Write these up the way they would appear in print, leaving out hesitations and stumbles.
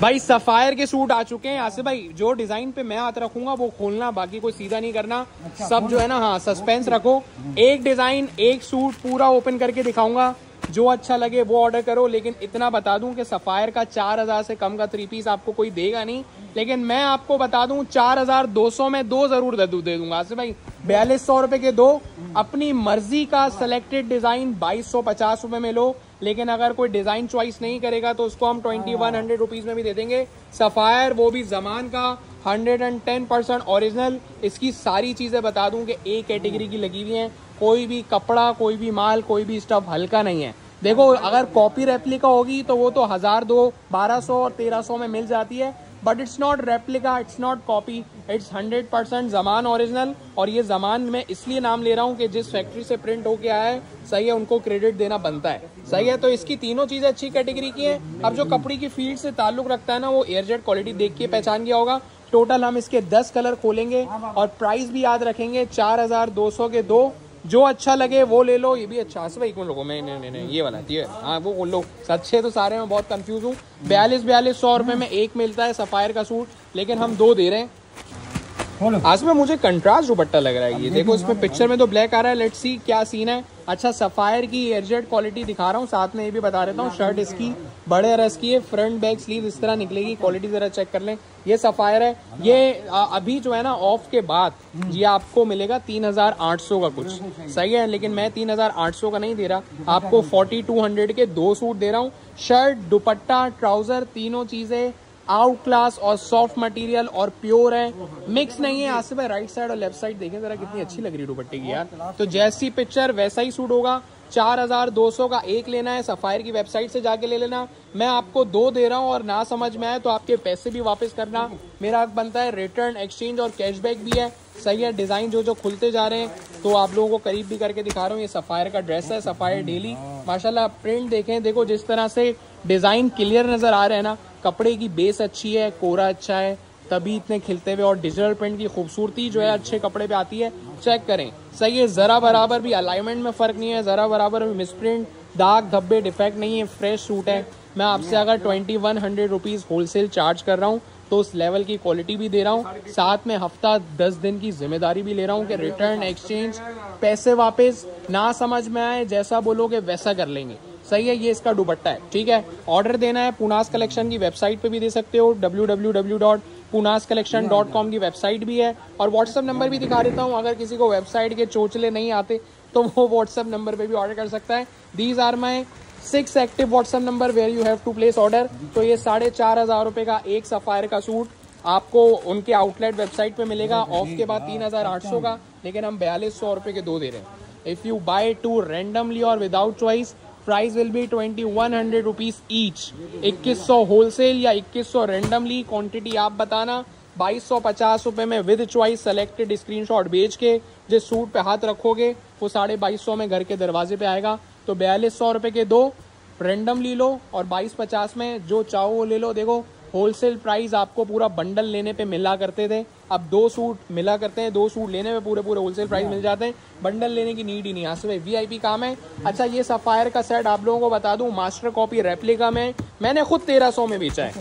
भाई सफायर के सूट आ चुके हैं आसिफ भाई। जो डिजाइन पे मैं हाथ रखूंगा वो खोलना, बाकी कोई सीधा नहीं करना। अच्छा, सब जो है ना, हाँ सस्पेंस रखो। एक डिजाइन एक सूट पूरा ओपन करके दिखाऊंगा, जो अच्छा लगे वो ऑर्डर करो। लेकिन इतना बता दूं कि सफायर का 4000 से कम का 3 पीस आपको कोई देगा नहीं। लेकिन मैं आपको बता दूं 4200 में 2 जरूर दे दूंगा आसिफ भाई। 4200 रुपए के 2। अपनी मर्जी का सिलेक्टेड डिजाइन 2250 रुपए में लो। लेकिन अगर कोई डिजाइन चॉइस नहीं करेगा तो उसको हम 2100 रुपीज में भी दे देंगे। सफायर वो भी जमान का 110% ओरिजिनल। इसकी सारी चीजें बता दूं कि एक कैटेगरी की लगी हुई हैं। कोई भी कपड़ा, कोई भी माल, कोई भी स्टफ हल्का नहीं है। देखो अगर कॉपी रेप्लिका होगी तो वो तो 1000, 1200 और 1300 में मिल जाती है। But it's not replica, it's not copy, it's 100% Zaman original. और ये जमान में इसलिए नाम ले रहा हूँ कि जिस फैक्ट्री से प्रिंट होके आया है, सही है, उनको क्रेडिट देना बनता है। सही है, तो इसकी तीनों चीजें अच्छी कैटेगरी की हैं। अब जो कपड़े की फील्ड से ताल्लुक रखता है ना, वो एयरजेट क्वालिटी देख के पहचान गया होगा। टोटल हम इसके 10 कलर खोलेंगे और प्राइस भी याद रखेंगे 4200 के 2। जो अच्छा लगे वो ले लो। ये भी अच्छा है भाई, कौन लोगों में नहीं ये वाला है, हाँ वो लो। अच्छे तो सारे में बहुत कंफ्यूज हूँ। 4200 रुपए में एक मिलता है सफायर का सूट, लेकिन हम 2 दे रहे हैं। आज में मुझे कंट्रास्ट दुपट्टा लग रहा है। ये देखो इसमें पिक्चर में तो ब्लैक आ रहा है, लेट्स सी क्या सीन है। अच्छा सफायर की एयरजेट क्वालिटी दिखा रहा हूँ, साथ में ये भी बता देता हूँ। शर्ट इसकी बड़े रस की है, फ्रंट बैक स्लीव इस तरह निकलेगी। क्वालिटी जरा चेक कर लें। ये सफायर है। ये अभी जो है ना ऑफ के बाद ये आपको मिलेगा 3800 का कुछ, सही है। लेकिन मैं 3800 का नहीं दे रहा आपको, 4200 के 2 सूट दे रहा हूँ। शर्ट, दुपट्टा, ट्राउजर, तीनों चीजें आउट क्लास और सॉफ्ट मटेरियल और प्योर है, मिक्स नहीं है। आसिफ भाई राइट साइड और लेफ्ट साइड देखें जरा, कितनी अच्छी लग रही है दुपट्टे की यार। तो जैसी पिक्चर वैसा ही सूट होगा। 4200 का एक लेना है, सफायर की वेबसाइट से जाके ले लेना। मैं आपको 2 दे रहा हूँ और ना समझ में आए तो आपके पैसे भी वापस करना। मेरा हक बनता है। रिटर्न, एक्सचेंज और कैशबैक भी है। सही है, डिजाइन जो खुलते जा रहे हैं तो आप लोगों को करीब भी करके दिखा रहा हूँ। ये सफायर का ड्रेस है, सफायर डेली। माशाल्लाह प्रिंट देखें, देखो जिस तरह से डिजाइन क्लियर नजर आ रहे हैं ना। कपड़े की बेस अच्छी है, कोरा अच्छा है, तभी इतने खिलते हुए। और डिजिटल प्रिंट की खूबसूरती जो है अच्छे कपड़े पे आती है। चेक करें, सही है। जरा बराबर भी अलाइनमेंट में फर्क नहीं है, जरा बराबर भी मिसप्रिंट, दाग धब्बे, डिफेक्ट नहीं है। फ्रेश सूट है। मैं आपसे अगर 2100 रुपीज होलसेल चार्ज कर रहा हूँ तो उस लेवल की क्वालिटी भी दे रहा हूँ, साथ में हफ्ता 10 दिन की जिम्मेदारी भी ले रहा हूँ कि रिटर्न, एक्सचेंज, पैसे वापस। ना समझ में आए जैसा बोलोगे वैसा कर लेंगे। सही है, ये इसका दुपट्टा है। ठीक है, ऑर्डर देना है पुनास कलेक्शन की वेबसाइट पे भी दे सकते हो, www.punascollection.com की वेबसाइट भी है। और व्हाट्सएप नंबर भी दिखा देता हूँ, अगर किसी को वेबसाइट के चोचले नहीं आते तो वो व्हाट्सएप नंबर पे भी ऑर्डर कर सकता है। These are my 6 active WhatsApp number where you have to place order. तो ये 4500 रुपए का एक सफायर का सूट आपको उनके आउटलेट वेबसाइट पे मिलेगा। ऑफ के बाद 3800 का, लेकिन हम 4200 रुपए के 2 दे रहे हैं। इफ यू बाय 2 रैंडमली और without choice, price will be 2100 rupees each. 2100 wholesale या 2100 रैंडमली। क्वांटिटी आप बताना। 2250 रुपए में विद चॉइस सेलेक्टेड स्क्रीनशॉट भेज के जिस सूट पे हाथ रखोगे वो 2250 में घर के दरवाजे पे आएगा। तो 4200 रुपए के 2 रैंडमली लो और 2250 में जो चाहो वो ले लो। देखो होलसेल प्राइस आपको पूरा बंडल लेने पे मिला करते थे, अब 2 सूट मिला करते हैं। 2 सूट लेने में पूरे होलसेल प्राइस मिल जाते हैं, बंडल लेने की नीड ही नहीं। यहाँ से VIP काम है। अच्छा ये सफायर का सेट आप लोगों को बता दूं, मास्टर कॉपी रेप्लिका में मैंने खुद 1300 में बेचा है।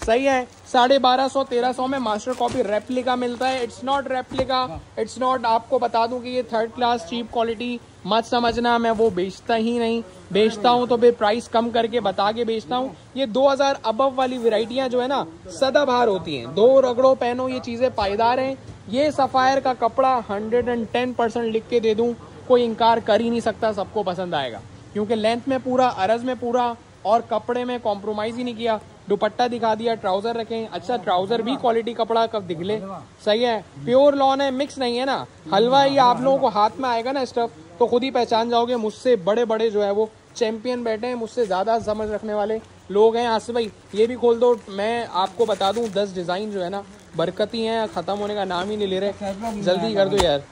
सही है, 1250 1300 में मास्टर कॉपी रेप्लिका मिलता है। It's not replica, it's not. आपको बता दूं कि ये 3rd क्लास चीप क्वालिटी मत समझना, मैं वो बेचता ही नहीं। बेचता हूं तो फिर प्राइस कम करके बता के बेचता हूं। ये 2000 अबव वाली वेराइटियां जो है ना सदाबहार होती हैं, 2 रगड़ो पहनो, ये चीजें पायदार हैं। ये सफायर का कपड़ा 110% लिख के दे दूं, कोई इनकार कर ही नहीं सकता, सबको पसंद आएगा। क्योंकि लेंथ में पूरा, अरज में पूरा और कपड़े में कॉम्प्रोमाइज ही नहीं किया। दुपट्टा दिखा दिया, ट्राउजर रखें। अच्छा ट्राउजर भी क्वालिटी कपड़ा कब दिखले। सही है, प्योर लॉन है, मिक्स नहीं है ना। हलवा ये आप लोगों को हाथ में आएगा ना स्टफ तो खुद ही पहचान जाओगे। मुझसे बड़े जो है वो चैंपियन बैठे हैं, मुझसे ज्यादा समझ रखने वाले लोग हैं। आसिफ भाई ये भी खोल दो। मैं आपको बता दूं 10 डिजाइन जो है ना बरकती हैं, खत्म होने का नाम ही नहीं ले रहे। जल्दी कर दो यार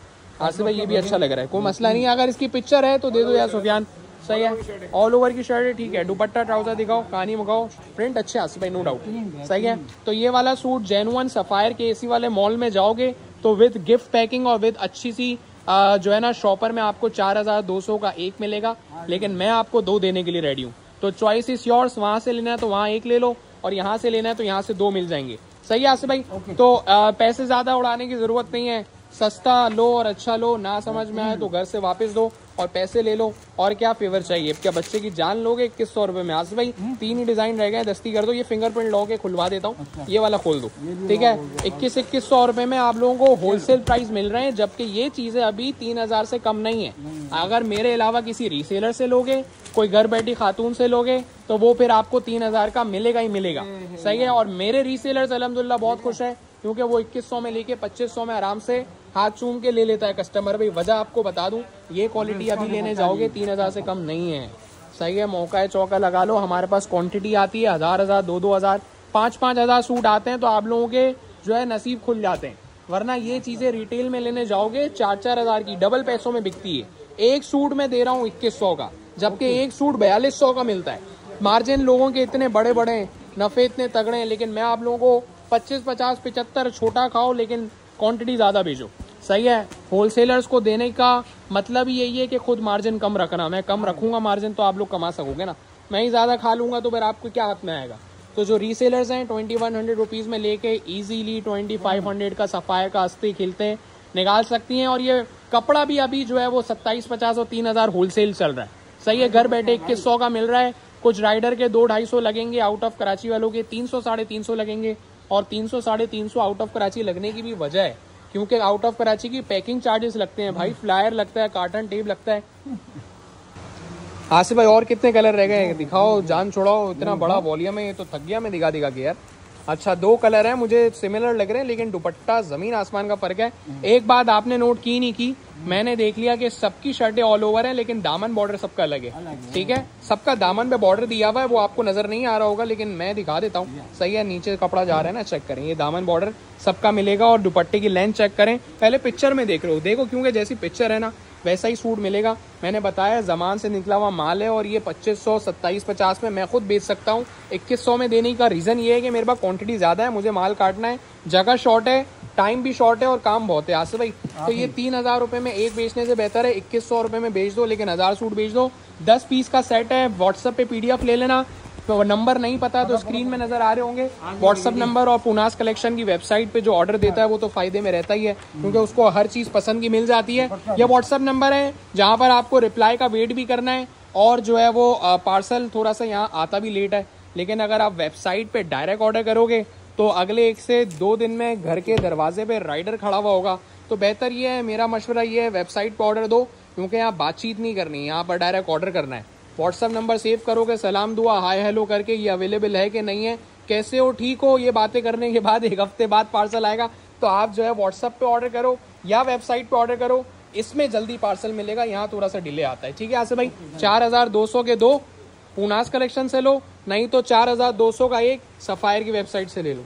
आसिफ भाई, ये भी अच्छा लग रहा है, कोई मसला नहीं है। अगर इसकी पिक्चर है तो दे दो यार सुफियान। सही है, ऑल ओवर की शर्ट है, ठीक है। दुपट्टा ट्राउजर दिखाओ, कहानी मंगाओ, प्रिंट अच्छे आसिफ भाई, नो डाउट। सही है, तो ये वाला सूट जेन्युइन सफायर के AC वाले मॉल में जाओगे तो विद गिफ्ट पैकिंग और विद अच्छी सी जो है ना शॉपर में आपको 4200 का एक मिलेगा। लेकिन मैं आपको 2 देने के लिए रेडी हूँ। तो चॉइस इज योर्स, वहां से लेना है तो वहां एक ले लो, और यहाँ से लेना है तो यहाँ से 2 मिल जाएंगे। सही है आसिफ भाई? तो पैसे ज्यादा उड़ाने की जरूरत नहीं है, सस्ता लो और अच्छा लो, ना समझ में आए तो घर से वापस दो और पैसे ले लो। और क्या फेवर चाहिए? क्या बच्चे की जान लोगे 2100 रुपए में? आसिफ भाई 3 ही डिजाइन रह गए, दस्ती कर दो। ये फिंगरप्रिंट लॉक है, खुलवा देता हूँ। ये वाला खोल दो, ठीक है। 2100 रुपए में आप लोगों को होलसेल प्राइस मिल रहे हैं, जबकि ये चीजें अभी 3000 से कम नहीं है। अगर मेरे अलावा किसी रीसेलर से लोगे, कोई घर बैठी खातून से लोगे, तो वो फिर आपको 3000 का मिलेगा ही मिलेगा। सही है। और मेरे रीसेलर्स अल्हम्दुलिल्लाह बहुत खुश है, क्योंकि वो 2100 में लेके 2500 में आराम से हाथ चूम के ले लेता है कस्टमर। भाई वजह आपको बता दूं, ये क्वालिटी अभी लेने जाओगे 3000 से कम नहीं है। सही है। मौका है, चौका लगा लो। हमारे पास क्वांटिटी आती है 1000 2-2000 5-5000 सूट आते हैं, तो आप लोगों के जो है नसीब खुल जाते हैं। वरना ये चीजें रिटेल में लेने जाओगे 4-4000 की, डबल पैसों में बिकती है। एक सूट में दे रहा हूँ 2100 का, जबकि एक सूट 4200 का मिलता है। मार्जिन लोगों के इतने बड़े बड़े हैं, नफे इतने तगड़े हैं, लेकिन मैं आप लोगों को 25, 50, 75 छोटा खाओ, लेकिन क्वांटिटी ज्यादा भेजो। सही है। होलसेलर्स को देने का मतलब ही यही है कि खुद मार्जिन कम रखना। मैं कम रखूंगा मार्जिन तो आप लोग कमा सकोगे ना, मैं ही ज्यादा खा लूंगा तो फिर आपको क्या हाथ में आएगा। तो जो रीसेलर्स हैं 2100 रुपीज में लेके इजीली 2500 का सफायर का अस्ती खिलते निकाल सकती हैं। और ये कपड़ा भी अभी जो है वो 2750 और 3000 होलसेल चल रहा है। सही है। घर बैठे 2100 का मिल रहा है। कुछ राइडर के 200-250 लगेंगे, आउट ऑफ कराची वालों के 300-350 लगेंगे। और 300-350 आउट ऑफ कराची लगने की भी वजह है, क्योंकि आउट ऑफ कराची की पैकिंग चार्जेस लगते हैं भाई, फ्लायर लगता है, कार्टन टेप लगता है। आसिफ भाई और कितने कलर रह गए? दिखाओ, जान छोड़ाओ, इतना बड़ा वॉल्यूम है, ये तो थक गया मैं दिखा के यार। अच्छा 2 कलर है, मुझे सिमिलर लग रहे हैं, लेकिन दुपट्टा जमीन आसमान का फर्क है। एक बात आपने नोट की नहीं की, मैंने देख लिया कि सबकी शर्टें ऑल ओवर है, लेकिन दामन बॉर्डर सबका अलग है। ठीक है। सबका दामन पे बॉर्डर दिया हुआ है, वो आपको नजर नहीं आ रहा होगा, लेकिन मैं दिखा देता हूँ। सही है। नीचे कपड़ा जा रहा है ना, चेक करें, ये दामन बॉर्डर सबका मिलेगा। और दुपट्टे की लेंथ चेक करें, पहले पिक्चर में देख रहे हो, देखो, क्योंकि जैसी पिक्चर है ना वैसा ही सूट मिलेगा। मैंने बताया जमान से निकला हुआ माल है, और ये 2500 2750 में मैं खुद बेच सकता हूँ। 2100 में देने का रीजन ये है कि मेरे पास क्वांटिटी ज्यादा है, मुझे माल काटना है, जगह शॉर्ट है, टाइम भी शॉर्ट है और काम बहुत है। आसिफ भाई तो ये 3000 रुपए में एक बेचने से बेहतर है 2100 रुपए में बेच दो, लेकिन 1000 सूट बेच दो। 10 पीस का सेट है। व्हाट्सएप पे PDF ले लेना। तो नंबर नहीं पता तो स्क्रीन में नजर आ रहे होंगे व्हाट्सएप नंबर। और पुनास कलेक्शन की वेबसाइट पे जो ऑर्डर देता है वो तो फायदे में रहता ही है, क्योंकि उसको हर चीज पसंद की मिल जाती है। यह व्हाट्सएप नंबर है जहां पर आपको रिप्लाई का वेट भी करना है, और जो है वो पार्सल थोड़ा सा यहाँ आता भी लेट है। लेकिन अगर आप वेबसाइट पे डायरेक्ट ऑर्डर करोगे तो अगले 1 से 2 दिन में घर के दरवाजे पे राइडर खड़ा हुआ होगा। तो बेहतर ये है, मेरा मशवरा ये है, वेबसाइट पे ऑर्डर दो, क्योंकि यहाँ बातचीत नहीं करनी, यहाँ पर डायरेक्ट ऑर्डर करना है। व्हाट्सएप नंबर सेव करोगे, सलाम दुआ हाय हेलो करके, ये अवेलेबल है कि नहीं है, कैसे हो, ठीक हो, ये बातें करने के बाद 1 हफ्ते बाद पार्सल आएगा। तो आप जो है व्हाट्सएप पे ऑर्डर करो या वेबसाइट पे ऑर्डर करो, इसमें जल्दी पार्सल मिलेगा, यहाँ थोड़ा सा डिले आता है। ठीक है आसिफ भाई? 4200 के 2 पुनास कलेक्शन से लो, नहीं तो 4200 का एक सफायर की वेबसाइट से ले लो।